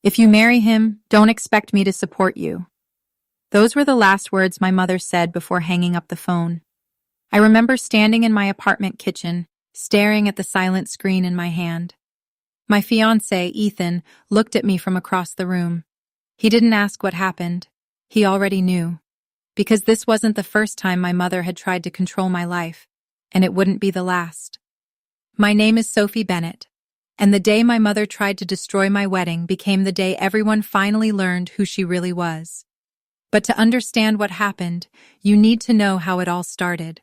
If you marry him, don't expect me to support you. Those were the last words my mother said before hanging up the phone. I remember standing in my apartment kitchen, staring at the silent screen in my hand. My fiancé, Ethan, looked at me from across the room. He didn't ask what happened. He already knew. Because this wasn't the first time my mother had tried to control my life, and it wouldn't be the last. My name is Sophie Bennett, and the day my mother tried to destroy my wedding became the day everyone finally learned who she really was. But to understand what happened, you need to know how it all started.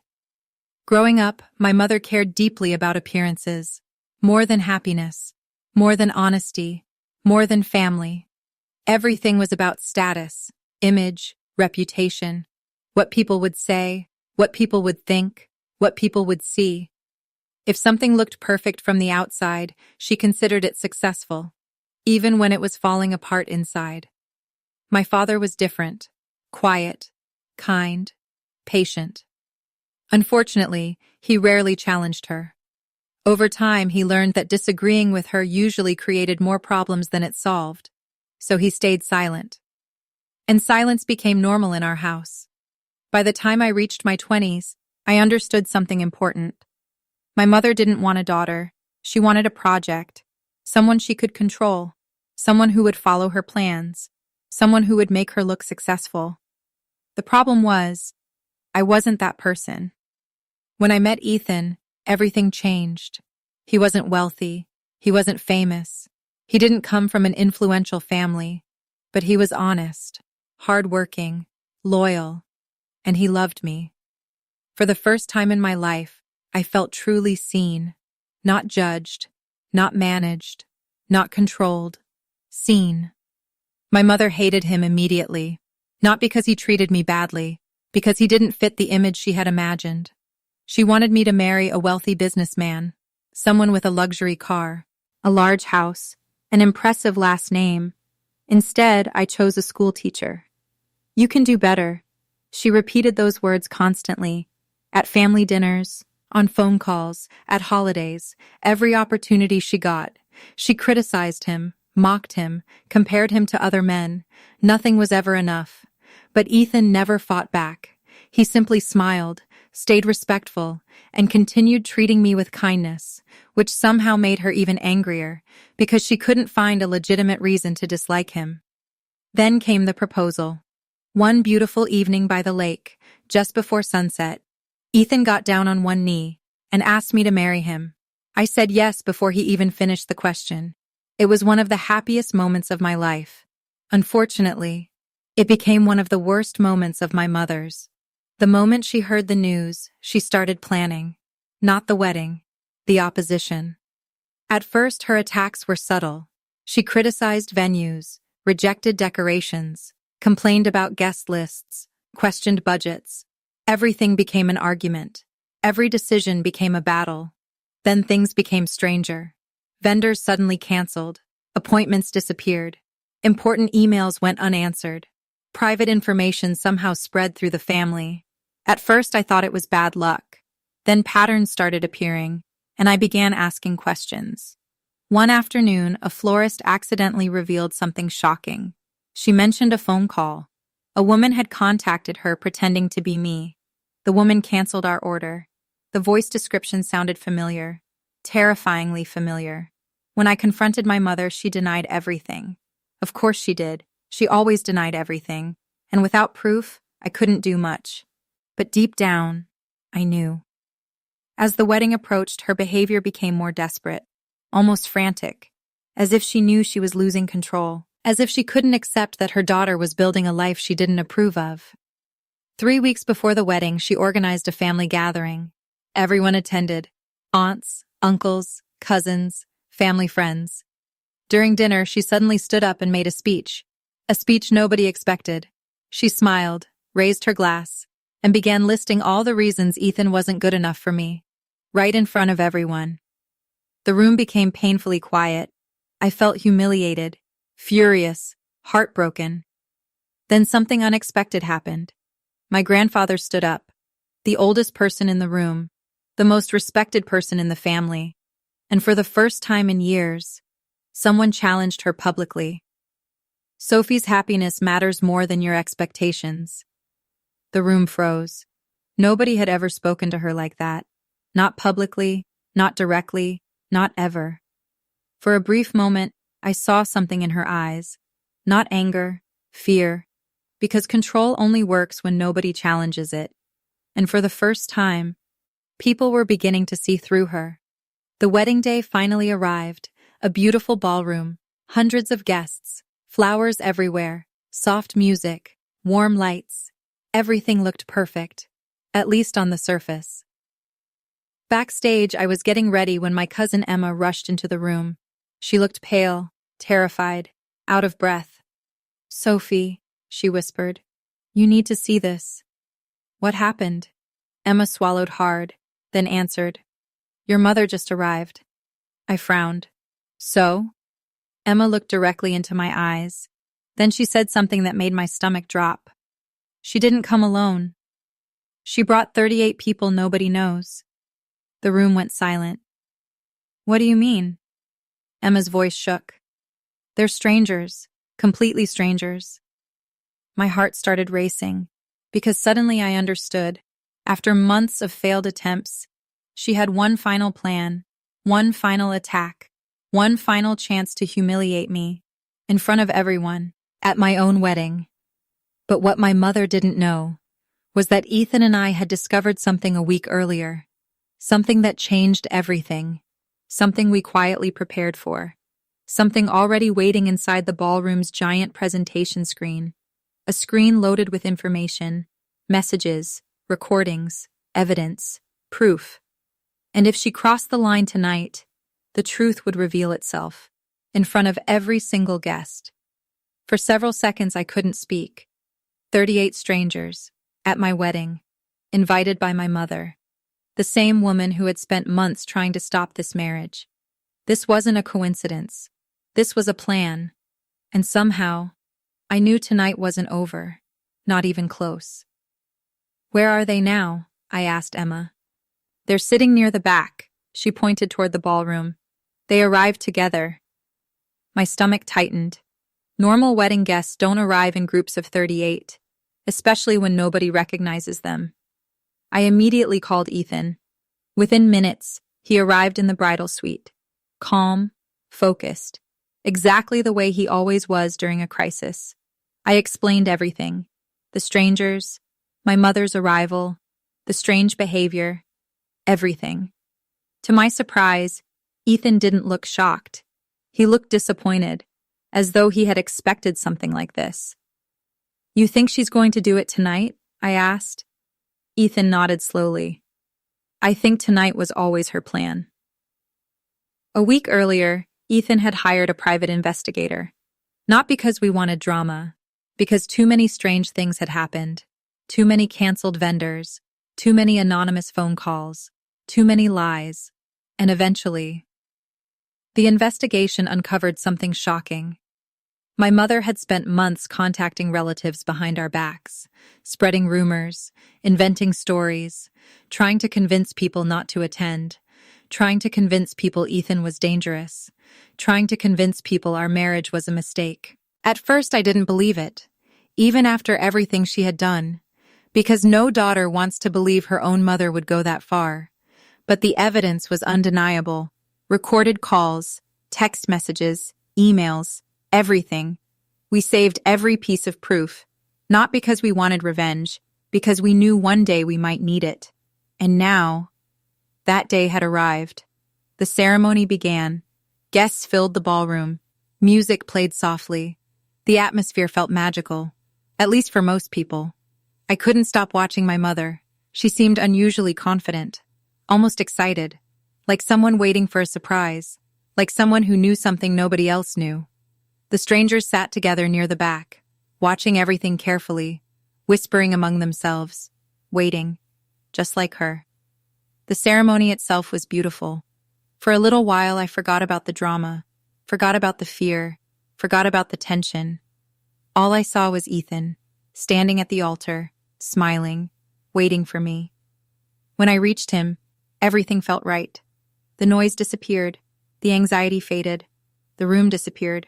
Growing up, my mother cared deeply about appearances, more than happiness, more than honesty, more than family. Everything was about status, image, reputation, what people would say, what people would think, what people would see. If something looked perfect from the outside, she considered it successful, even when it was falling apart inside. My father was different, quiet, kind, patient. Unfortunately, he rarely challenged her. Over time, he learned that disagreeing with her usually created more problems than it solved, so he stayed silent. And silence became normal in our house. By the time I reached my 20s, I understood something important. My mother didn't want a daughter. She wanted a project, someone she could control, someone who would follow her plans, someone who would make her look successful. The problem was, I wasn't that person. When I met Ethan, everything changed. He wasn't wealthy. He wasn't famous. He didn't come from an influential family, but he was honest, hardworking, loyal, and he loved me. For the first time in my life, I felt truly seen, not judged, not managed, not controlled, seen. My mother hated him immediately, not because he treated me badly, because he didn't fit the image she had imagined. She wanted me to marry a wealthy businessman, someone with a luxury car, a large house, an impressive last name. Instead, I chose a school teacher. You can do better. She repeated those words constantly, at family dinners, on phone calls, at holidays, every opportunity she got. She criticized him, mocked him, compared him to other men. Nothing was ever enough. But Ethan never fought back. He simply smiled, stayed respectful, and continued treating me with kindness, which somehow made her even angrier, because she couldn't find a legitimate reason to dislike him. Then came the proposal. One beautiful evening by the lake, just before sunset, Ethan got down on one knee and asked me to marry him. I said yes before he even finished the question. It was one of the happiest moments of my life. Unfortunately, it became one of the worst moments of my mother's. The moment she heard the news, she started planning. Not the wedding, the opposition. At first, her attacks were subtle. She criticized venues, rejected decorations, complained about guest lists, questioned budgets. Everything became an argument. Every decision became a battle. Then things became stranger. Vendors suddenly canceled. Appointments disappeared. Important emails went unanswered. Private information somehow spread through the family. At first, I thought it was bad luck. Then patterns started appearing, and I began asking questions. One afternoon, a florist accidentally revealed something shocking. She mentioned a phone call. A woman had contacted her pretending to be me. The woman canceled our order. The voice description sounded familiar, terrifyingly familiar. When I confronted my mother, she denied everything. Of course she did. She always denied everything. And without proof, I couldn't do much. But deep down, I knew. As the wedding approached, her behavior became more desperate, almost frantic, as if she knew she was losing control, as if she couldn't accept that her daughter was building a life she didn't approve of. 3 weeks before the wedding, she organized a family gathering. Everyone attended: aunts, uncles, cousins, family friends. During dinner, she suddenly stood up and made a speech nobody expected. She smiled, raised her glass, and began listing all the reasons Ethan wasn't good enough for me, right in front of everyone. The room became painfully quiet. I felt humiliated, furious, heartbroken. Then something unexpected happened. My grandfather stood up, the oldest person in the room, the most respected person in the family, and for the first time in years, someone challenged her publicly. Sophie's happiness matters more than your expectations. The room froze. Nobody had ever spoken to her like that. Not publicly, not directly, not ever. For a brief moment, I saw something in her eyes. Not anger, fear, because control only works when nobody challenges it. And for the first time, people were beginning to see through her. The wedding day finally arrived, a beautiful ballroom, hundreds of guests, flowers everywhere, soft music, warm lights. Everything looked perfect, at least on the surface. Backstage, I was getting ready when my cousin Emma rushed into the room. She looked pale, terrified, out of breath. "Sophie," she whispered, "you need to see this." "What happened?" Emma swallowed hard, then answered, "Your mother just arrived." I frowned. "So?" Emma looked directly into my eyes. Then she said something that made my stomach drop. "She didn't come alone. She brought 38 people nobody knows." The room went silent. "What do you mean?" Emma's voice shook. "They're strangers, completely strangers." My heart started racing, because suddenly I understood. After months of failed attempts, she had one final plan, one final attack, one final chance to humiliate me, in front of everyone, at my own wedding. But what my mother didn't know was that Ethan and I had discovered something a week earlier, something that changed everything, something we quietly prepared for, something already waiting inside the ballroom's giant presentation screen, a screen loaded with information, messages, recordings, evidence, proof. And if she crossed the line tonight, the truth would reveal itself, in front of every single guest. For several seconds I couldn't speak. 38 strangers, at my wedding, invited by my mother, the same woman who had spent months trying to stop this marriage. This wasn't a coincidence. This was a plan. And somehow, I knew tonight wasn't over, not even close. "Where are they now?" I asked Emma. "They're sitting near the back," she pointed toward the ballroom. "They arrived together." My stomach tightened. Normal wedding guests don't arrive in groups of 38, especially when nobody recognizes them. I immediately called Ethan. Within minutes, he arrived in the bridal suite. Calm, focused, exactly the way he always was during a crisis. I explained everything. The strangers, my mother's arrival, the strange behavior, everything. To my surprise, Ethan didn't look shocked. He looked disappointed, as though he had expected something like this. "You think she's going to do it tonight?" I asked. Ethan nodded slowly. "I think tonight was always her plan." A week earlier, Ethan had hired a private investigator. Not because we wanted drama, because too many strange things had happened. Too many canceled vendors, too many anonymous phone calls, too many lies, and eventually, the investigation uncovered something shocking. My mother had spent months contacting relatives behind our backs, spreading rumors, inventing stories, trying to convince people not to attend, trying to convince people Ethan was dangerous, trying to convince people our marriage was a mistake. At first, I didn't believe it, even after everything she had done, because no daughter wants to believe her own mother would go that far. But the evidence was undeniable. Recorded calls, text messages, emails, everything. We saved every piece of proof, not because we wanted revenge, because we knew one day we might need it. And now, that day had arrived. The ceremony began. Guests filled the ballroom. Music played softly. The atmosphere felt magical, at least for most people. I couldn't stop watching my mother. She seemed unusually confident, almost excited, like someone waiting for a surprise, like someone who knew something nobody else knew. The strangers sat together near the back, watching everything carefully, whispering among themselves, waiting, just like her. The ceremony itself was beautiful. For a little while, I forgot about the drama, forgot about the fear, forgot about the tension. All I saw was Ethan, standing at the altar, smiling, waiting for me. When I reached him, everything felt right. The noise disappeared, the anxiety faded, the room disappeared.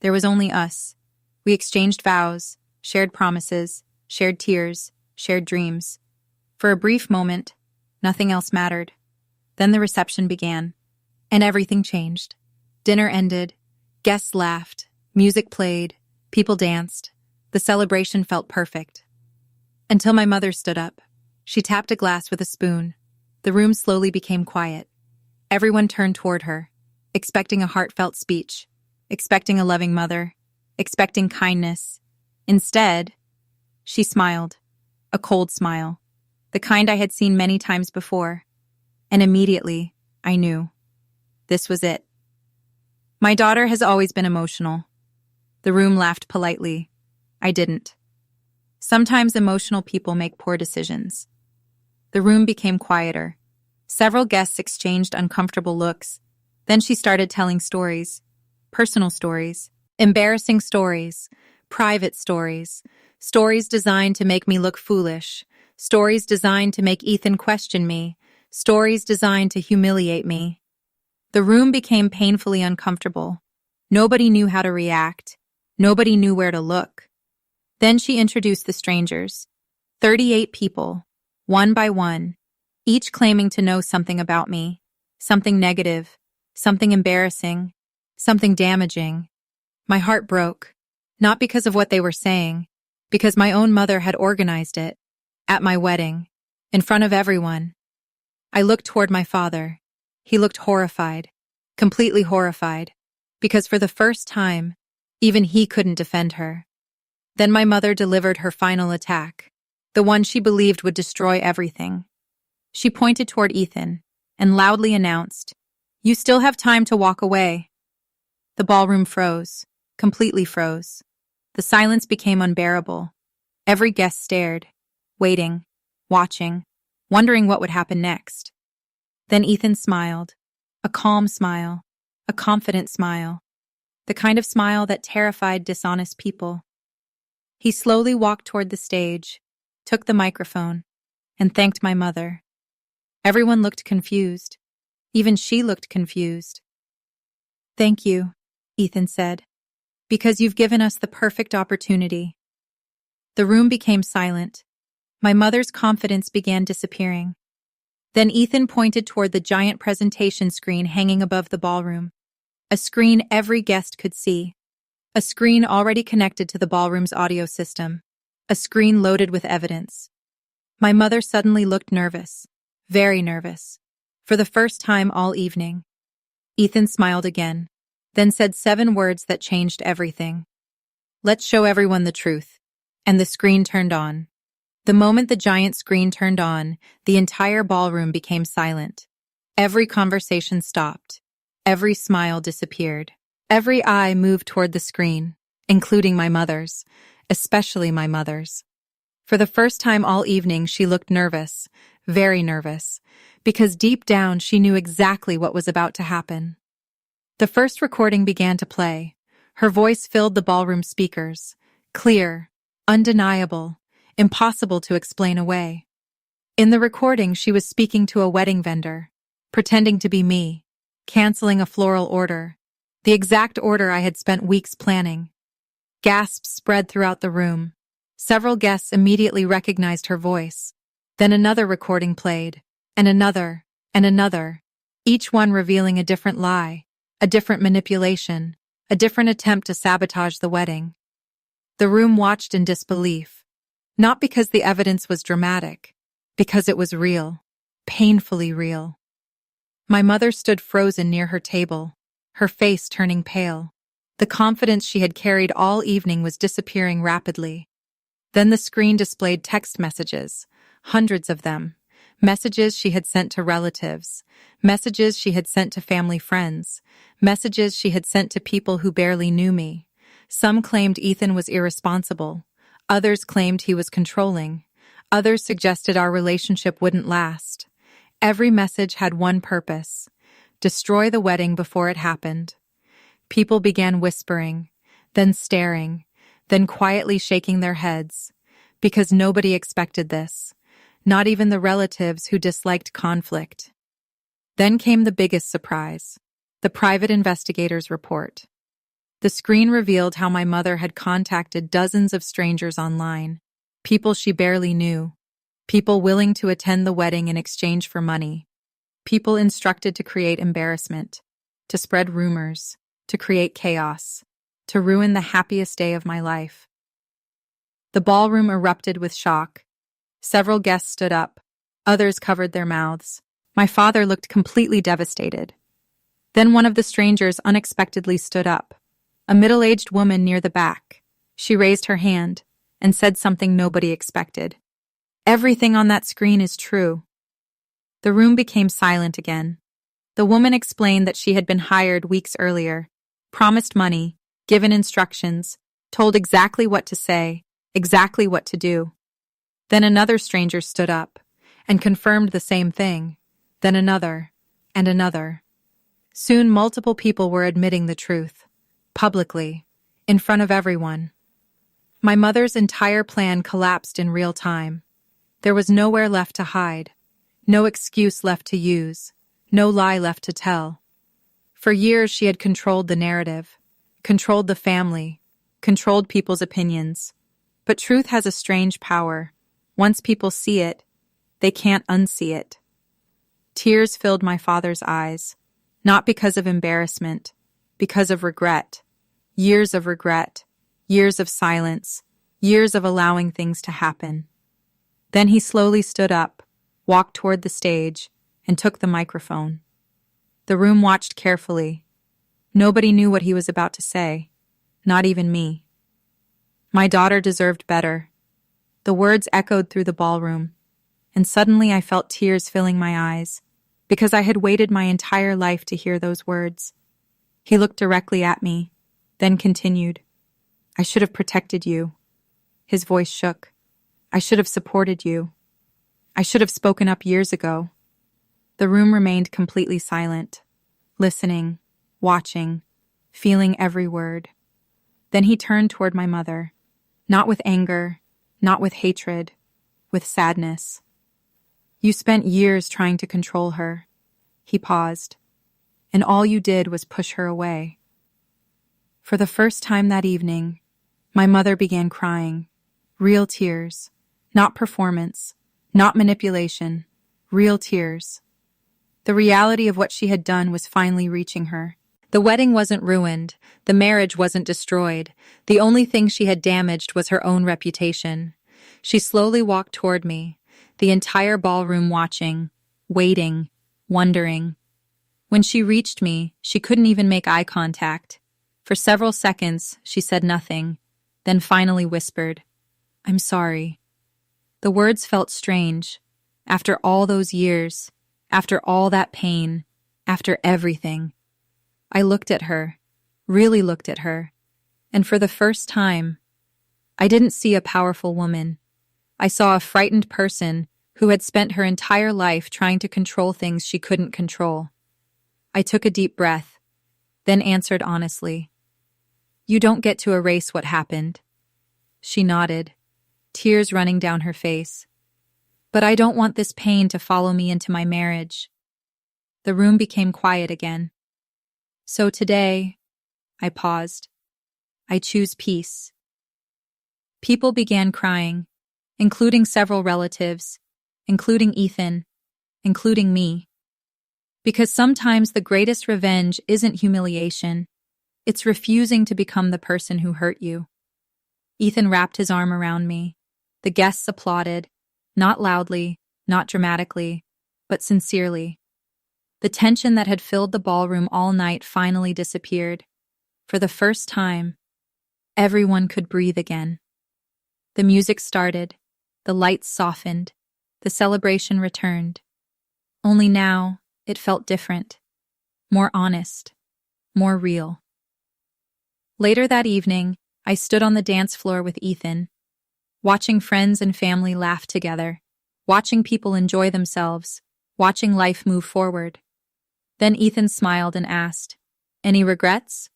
There was only us, We exchanged vows, shared promises, shared tears, shared dreams. For a brief moment, nothing else mattered. Then the reception began, and everything changed. Dinner ended, guests laughed, music played, people danced. The celebration felt perfect. Until my mother stood up. She tapped a glass with a spoon. The room slowly became quiet. Everyone turned toward her, expecting a heartfelt speech, expecting a loving mother, expecting kindness. Instead, she smiled, a cold smile, the kind I had seen many times before. And immediately, I knew. This was it. My daughter has always been emotional. The room laughed politely. I didn't. Sometimes emotional people make poor decisions. The room became quieter. Several guests exchanged uncomfortable looks. Then she started telling stories. Personal stories. Embarrassing stories. Private stories. Stories designed to make me look foolish. Stories designed to make Ethan question me. Stories designed to humiliate me. The room became painfully uncomfortable. Nobody knew how to react. Nobody knew where to look. Then she introduced the strangers. 38 people, one by one, each claiming to know something about me, something negative, something embarrassing, something damaging. My heart broke, not because of what they were saying, because my own mother had organized it, at my wedding, in front of everyone. I looked toward my father. He looked horrified, completely horrified, because for the first time, even he couldn't defend her. Then my mother delivered her final attack, the one she believed would destroy everything. She pointed toward Ethan and loudly announced, "You still have time to walk away." The ballroom froze, completely froze. The silence became unbearable. Every guest stared, waiting, watching, wondering what would happen next. Then Ethan smiled, a calm smile, a confident smile, the kind of smile that terrified dishonest people. He slowly walked toward the stage, took the microphone, and thanked my mother. Everyone looked confused. Even she looked confused. "Thank you," Ethan said, "because you've given us the perfect opportunity." The room became silent. My mother's confidence began disappearing. Then Ethan pointed toward the giant presentation screen hanging above the ballroom. A screen every guest could see. A screen already connected to the ballroom's audio system. A screen loaded with evidence. My mother suddenly looked nervous. Very nervous. For the first time all evening. Ethan smiled again, then said 7 words that changed everything. "Let's show everyone the truth." And the screen turned on. The moment the giant screen turned on, the entire ballroom became silent. Every conversation stopped. Every smile disappeared. Every eye moved toward the screen, including my mother's, especially my mother's. For the first time all evening, she looked nervous, very nervous, because deep down she knew exactly what was about to happen. The first recording began to play. Her voice filled the ballroom speakers, clear, undeniable, impossible to explain away. In the recording, she was speaking to a wedding vendor, pretending to be me, canceling a floral order, the exact order I had spent weeks planning. Gasps spread throughout the room. Several guests immediately recognized her voice. Then another recording played, and another, each one revealing a different lie, a different manipulation, a different attempt to sabotage the wedding. The room watched in disbelief, not because the evidence was dramatic, because it was real, painfully real. My mother stood frozen near her table, her face turning pale. The confidence she had carried all evening was disappearing rapidly. Then the screen displayed text messages, hundreds of them. Messages she had sent to relatives, messages she had sent to family friends, messages she had sent to people who barely knew me. Some claimed Ethan was irresponsible. Others claimed he was controlling. Others suggested our relationship wouldn't last. Every message had one purpose: destroy the wedding before it happened. People began whispering, then staring, then quietly shaking their heads, because nobody expected this, not even the relatives who disliked conflict. Then came the biggest surprise, the private investigator's report. The screen revealed how my mother had contacted dozens of strangers online, people she barely knew, people willing to attend the wedding in exchange for money, people instructed to create embarrassment, to spread rumors, to create chaos, to ruin the happiest day of my life. The ballroom erupted with shock. Several guests stood up. Others covered their mouths. My father looked completely devastated. Then one of the strangers unexpectedly stood up. A middle-aged woman near the back. She raised her hand and said something nobody expected. "Everything on that screen is true." The room became silent again. The woman explained that she had been hired weeks earlier, promised money, given instructions, told exactly what to say, exactly what to do. Then another stranger stood up and confirmed the same thing. Then another, and another. Soon multiple people were admitting the truth, publicly, in front of everyone. My mother's entire plan collapsed in real time. There was nowhere left to hide, no excuse left to use, no lie left to tell. For years she had controlled the narrative, controlled the family, controlled people's opinions. But truth has a strange power. Once people see it, they can't unsee it. Tears filled my father's eyes, not because of embarrassment, because of regret. Years of regret, years of silence, years of allowing things to happen. Then he slowly stood up, walked toward the stage, and took the microphone. The room watched carefully. Nobody knew what he was about to say, not even me. My daughter deserved better. The words echoed through the ballroom, and suddenly I felt tears filling my eyes, because I had waited my entire life to hear those words. He looked directly at me, then continued, "I should have protected you." His voice shook. "I should have supported you. I should have spoken up years ago." The room remained completely silent, listening, watching, feeling every word. Then he turned toward my mother, not with anger, not with hatred, with sadness. "You spent years trying to control her." He paused. "And all you did was push her away." For the first time that evening, my mother began crying. Real tears. Not performance, not manipulation. Real tears. The reality of what she had done was finally reaching her. The wedding wasn't ruined. The marriage wasn't destroyed. The only thing she had damaged was her own reputation. She slowly walked toward me, the entire ballroom watching, waiting, wondering. When she reached me, she couldn't even make eye contact. For several seconds, she said nothing, then finally whispered, "I'm sorry." The words felt strange. After all those years, after all that pain, after everything. I looked at her, really looked at her, and for the first time, I didn't see a powerful woman. I saw a frightened person who had spent her entire life trying to control things she couldn't control. I took a deep breath, then answered honestly, "You don't get to erase what happened." She nodded, tears running down her face. "But I don't want this pain to follow me into my marriage." The room became quiet again. "So today," I paused, "I choose peace." People began crying, including several relatives, including Ethan, including me. Because sometimes the greatest revenge isn't humiliation, it's refusing to become the person who hurt you. Ethan wrapped his arm around me. The guests applauded, not loudly, not dramatically, but sincerely. The tension that had filled the ballroom all night finally disappeared. For the first time, everyone could breathe again. The music started, the lights softened, the celebration returned. Only now, it felt different, more honest, more real. Later that evening, I stood on the dance floor with Ethan, watching friends and family laugh together, watching people enjoy themselves, watching life move forward. Then Ethan smiled and asked, "Any regrets?"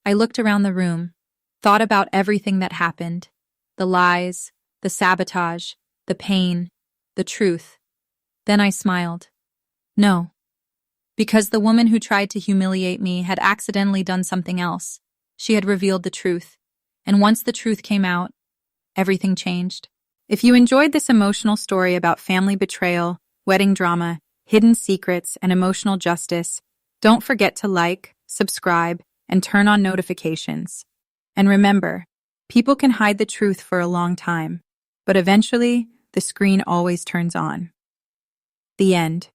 I looked around the room, thought about everything that happened, the lies, the sabotage, the pain, the truth. Then I smiled. No. Because the woman who tried to humiliate me had accidentally done something else. She had revealed the truth, and once the truth came out, everything changed. If you enjoyed this emotional story about family betrayal, wedding drama, hidden secrets, and emotional justice, don't forget to like, subscribe, and turn on notifications. And remember, people can hide the truth for a long time, but eventually, the screen always turns on. The end.